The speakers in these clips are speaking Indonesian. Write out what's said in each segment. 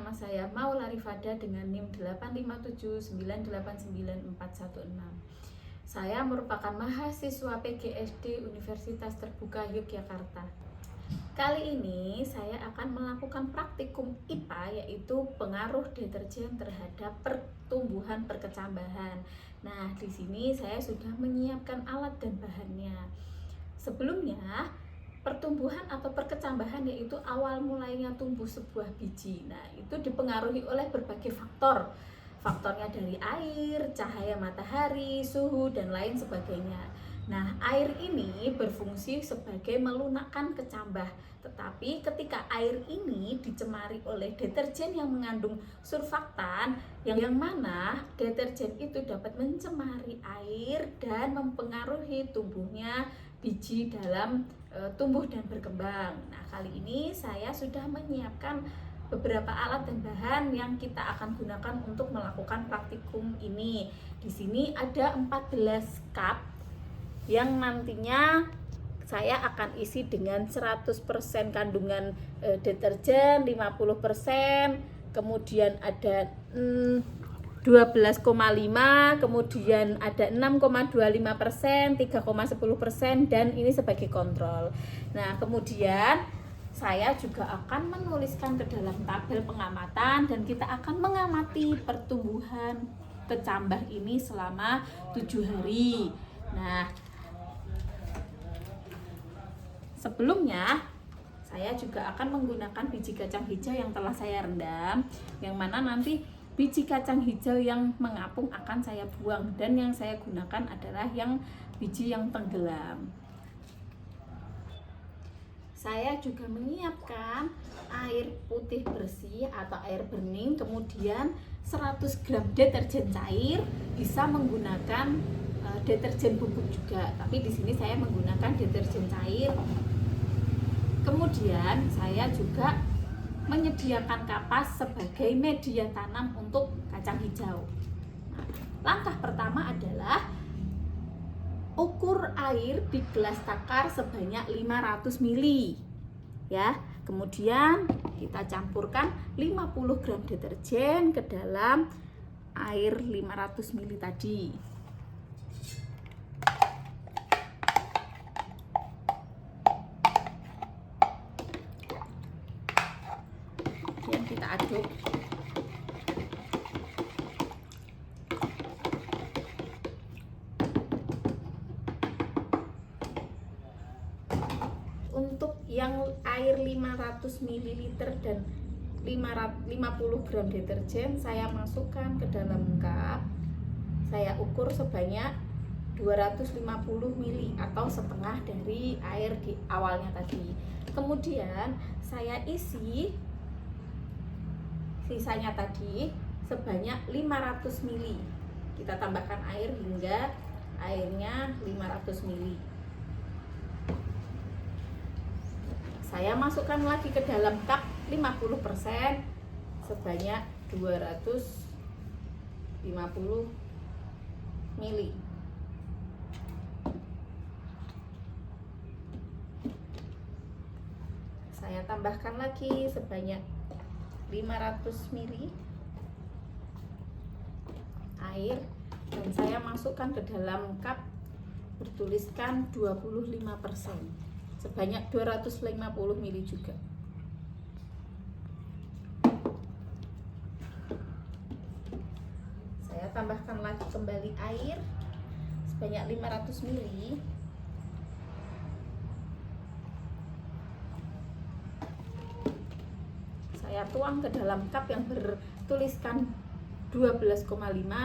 Nama saya Maula Rifada dengan NIM 857989416. Saya merupakan mahasiswa PGSD Universitas Terbuka Yogyakarta. Kali ini saya akan melakukan praktikum IPA, yaitu pengaruh deterjen terhadap pertumbuhan perkecambahan. Nah, di sini saya sudah menyiapkan alat dan bahannya. Sebelumnya, pertumbuhan atau perkecambahan yaitu awal mulainya tumbuh sebuah biji. Nah, itu dipengaruhi oleh berbagai faktor. Faktornya dari air, cahaya matahari, suhu, dan lain sebagainya. Nah, air ini berfungsi sebagai melunakkan kecambah. Tetapi ketika air ini dicemari oleh deterjen yang mengandung surfaktan, yang mana deterjen itu dapat mencemari air dan mempengaruhi tumbuhnya biji dalam tumbuh dan berkembang. Nah, kali ini saya sudah menyiapkan beberapa alat dan bahan yang kita akan gunakan untuk melakukan praktikum ini. Di sini ada 14 cup yang nantinya saya akan isi dengan 100% kandungan deterjen, 50%, kemudian ada 12,5, kemudian ada 6,25%, 3,10%, dan ini sebagai kontrol. Nah, kemudian saya juga akan menuliskan ke dalam tabel pengamatan dan kita akan mengamati pertumbuhan kecambah ini selama 7 hari. Nah, sebelumnya saya juga akan menggunakan biji kacang hijau yang telah saya rendam, yang mana nanti biji kacang hijau yang mengapung akan saya buang, dan yang saya gunakan adalah yang biji yang tenggelam. Saya juga menyiapkan air putih bersih atau air bening, kemudian 100 gram deterjen cair, bisa menggunakan deterjen bubuk juga, tapi di sini saya menggunakan deterjen cair. Kemudian saya juga menyediakan kapas sebagai media tanam untuk kacang hijau. Nah, langkah pertama adalah ukur air di gelas takar sebanyak 500 ml ya. Kemudian kita campurkan 50 gram deterjen ke dalam air 500 ml tadi. Kemudian kita aduk. Untuk yang air 500 ml dan 50 gram deterjen saya masukkan ke dalam cup. Saya ukur sebanyak 250 ml atau setengah dari air di awalnya tadi. Kemudian saya isi sisanya tadi sebanyak 500 ml. Kita tambahkan air hingga airnya 500 ml. Saya masukkan lagi ke dalam cup 50% sebanyak 250 ml. Saya tambahkan lagi sebanyak 500 ml air, dan saya masukkan ke dalam cup bertuliskan 25%. Sebanyak 250 ml juga. Saya tambahkan lagi kembali air sebanyak 500 ml. Saya tuang ke dalam cup yang bertuliskan 12,5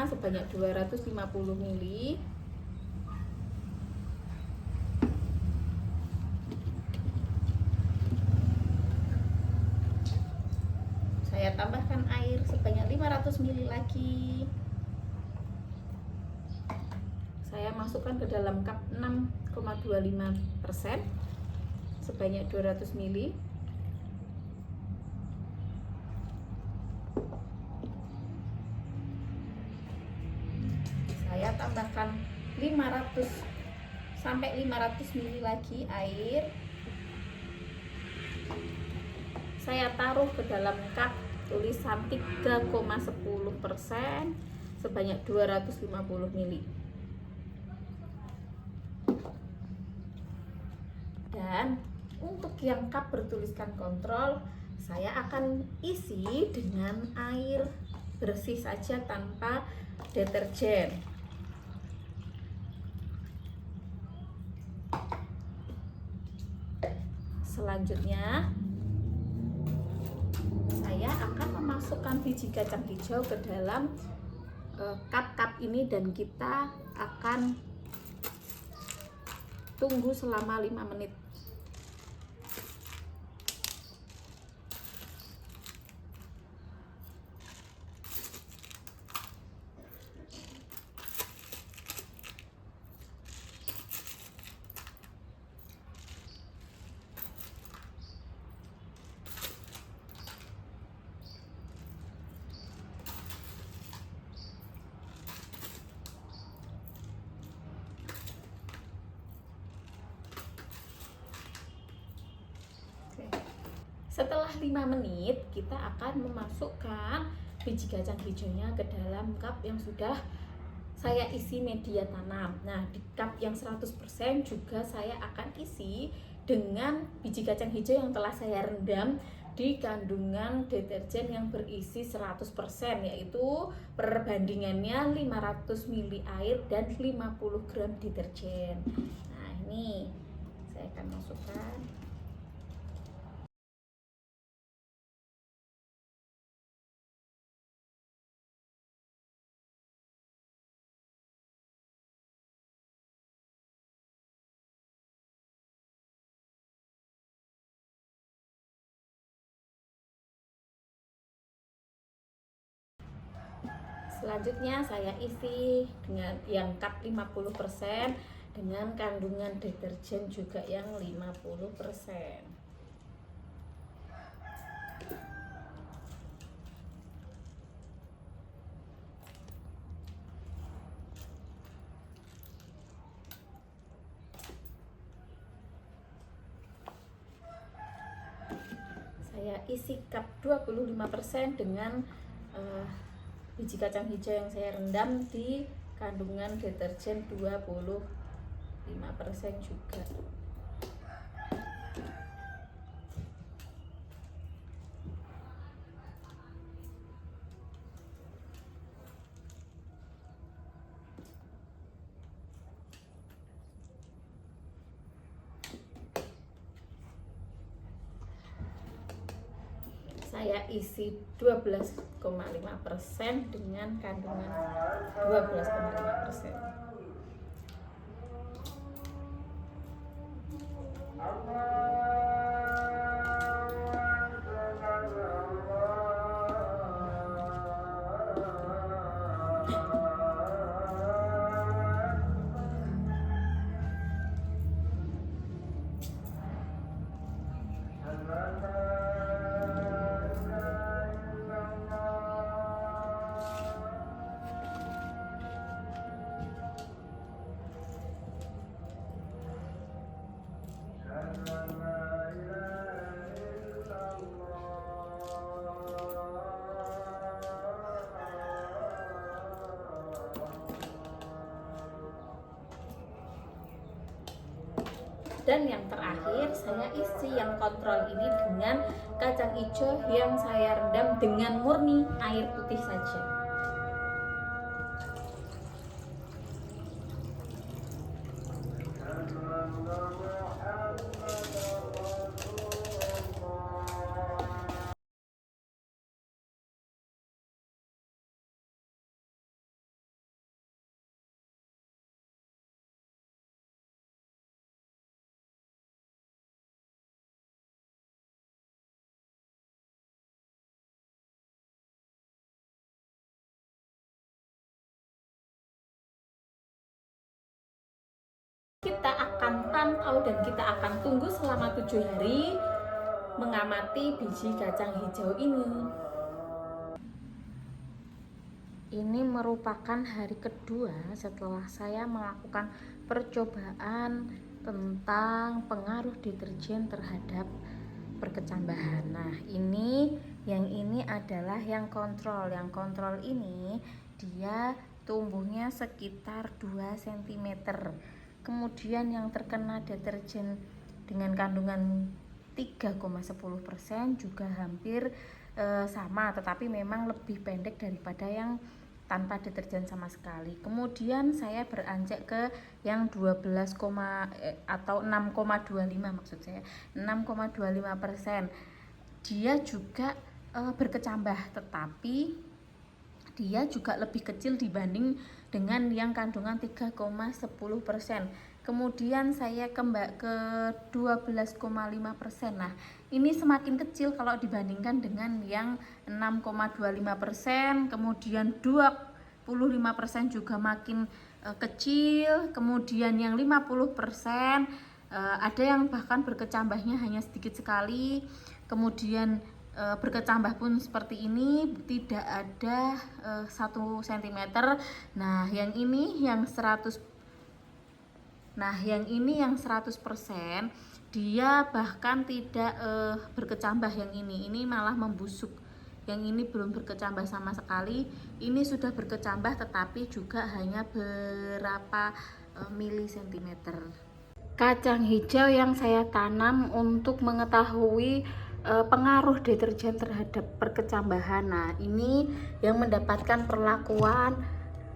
sebanyak 250 ml. Saya tambahkan air sebanyak 500 ml lagi. Saya masukkan ke dalam cup 6,25% sebanyak 200 ml. Saya tambahkan 500 sampai 500 ml lagi air. Saya taruh ke dalam cup tulisan 3,10% sebanyak 250 ml. Dan untuk yang cup bertuliskan kontrol, saya akan isi dengan air bersih saja tanpa deterjen. Selanjutnya saya akan memasukkan biji kacang hijau ke dalam cup ini dan kita akan tunggu selama 5 menit. Setelah 5 menit, kita akan memasukkan biji kacang hijaunya ke dalam cup yang sudah saya isi media tanam. Nah, di cup yang 100% juga saya akan isi dengan biji kacang hijau yang telah saya rendam di kandungan deterjen yang berisi 100%, yaitu perbandingannya 500 ml air dan 50 gram deterjen. Nah, ini saya akan masukkan. Selanjutnya saya isi dengan yang cup 50% dengan kandungan deterjen juga yang 50%. Saya isi cup 25% dengan biji kacang hijau yang saya rendam di kandungan deterjen 25% juga. Saya isi 12,5% dengan kandungan 12,5%. Dan yang terakhir, saya isi yang kontrol ini dengan kacang hijau yang saya rendam dengan murni air putih saja. Kita akan pantau dan kita akan tunggu selama 7 hari mengamati biji kacang hijau ini. Ini merupakan hari kedua setelah saya melakukan percobaan tentang pengaruh deterjen terhadap berkecambahan. Nah, yang ini adalah yang kontrol. Yang kontrol ini dia tumbuhnya sekitar 2 cm. Kemudian yang terkena deterjen dengan kandungan 3,10% juga hampir sama, tetapi memang lebih pendek daripada yang tanpa deterjen sama sekali. Kemudian saya beranjak ke yang 12, atau 6,25 maksud saya 6,25%. Dia juga berkecambah, tetapi dia juga lebih kecil dibanding dengan yang kandungan 3,10%. Kemudian saya ke 12,5%. Nah, ini semakin kecil kalau dibandingkan dengan yang 6,25%, kemudian 25% juga makin kecil, kemudian yang 50% ada yang bahkan berkecambahnya hanya sedikit sekali, kemudian berkecambah pun seperti ini, tidak ada 1 cm. Nah, yang ini yang 100%, dia bahkan tidak berkecambah. Yang ini malah membusuk. Yang ini belum berkecambah sama sekali. Ini sudah berkecambah tetapi juga hanya berapa milisentimeter. Kacang hijau yang saya tanam untuk mengetahui pengaruh deterjen terhadap perkecambahan. Nah, ini yang mendapatkan perlakuan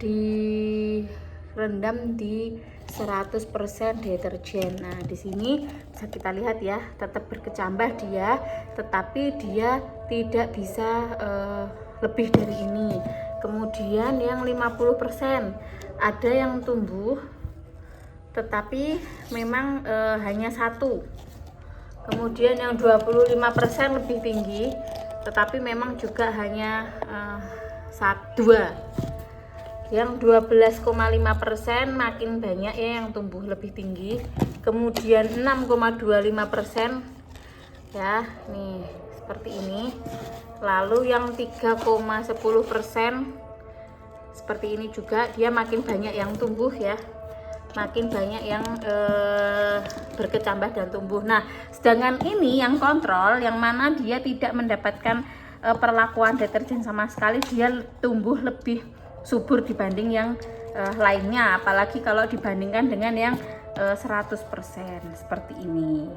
direndam di 100% deterjen. Nah, di sini bisa kita lihat ya, tetap berkecambah dia, tetapi dia tidak bisa lebih dari ini. Kemudian yang 50% ada yang tumbuh tetapi memang hanya 1. Kemudian yang 25% lebih tinggi, tetapi memang juga hanya 2. Yang 12,5% makin banyak ya yang tumbuh lebih tinggi. Kemudian 6,25% ya, nih seperti ini. Lalu yang 3,10% seperti ini juga, dia makin banyak yang tumbuh ya, makin banyak yang berkecambah dan tumbuh. Nah, sedangkan ini yang kontrol, yang mana dia tidak mendapatkan perlakuan deterjen sama sekali, dia tumbuh lebih subur dibanding yang lainnya, apalagi kalau dibandingkan dengan yang 100% seperti ini.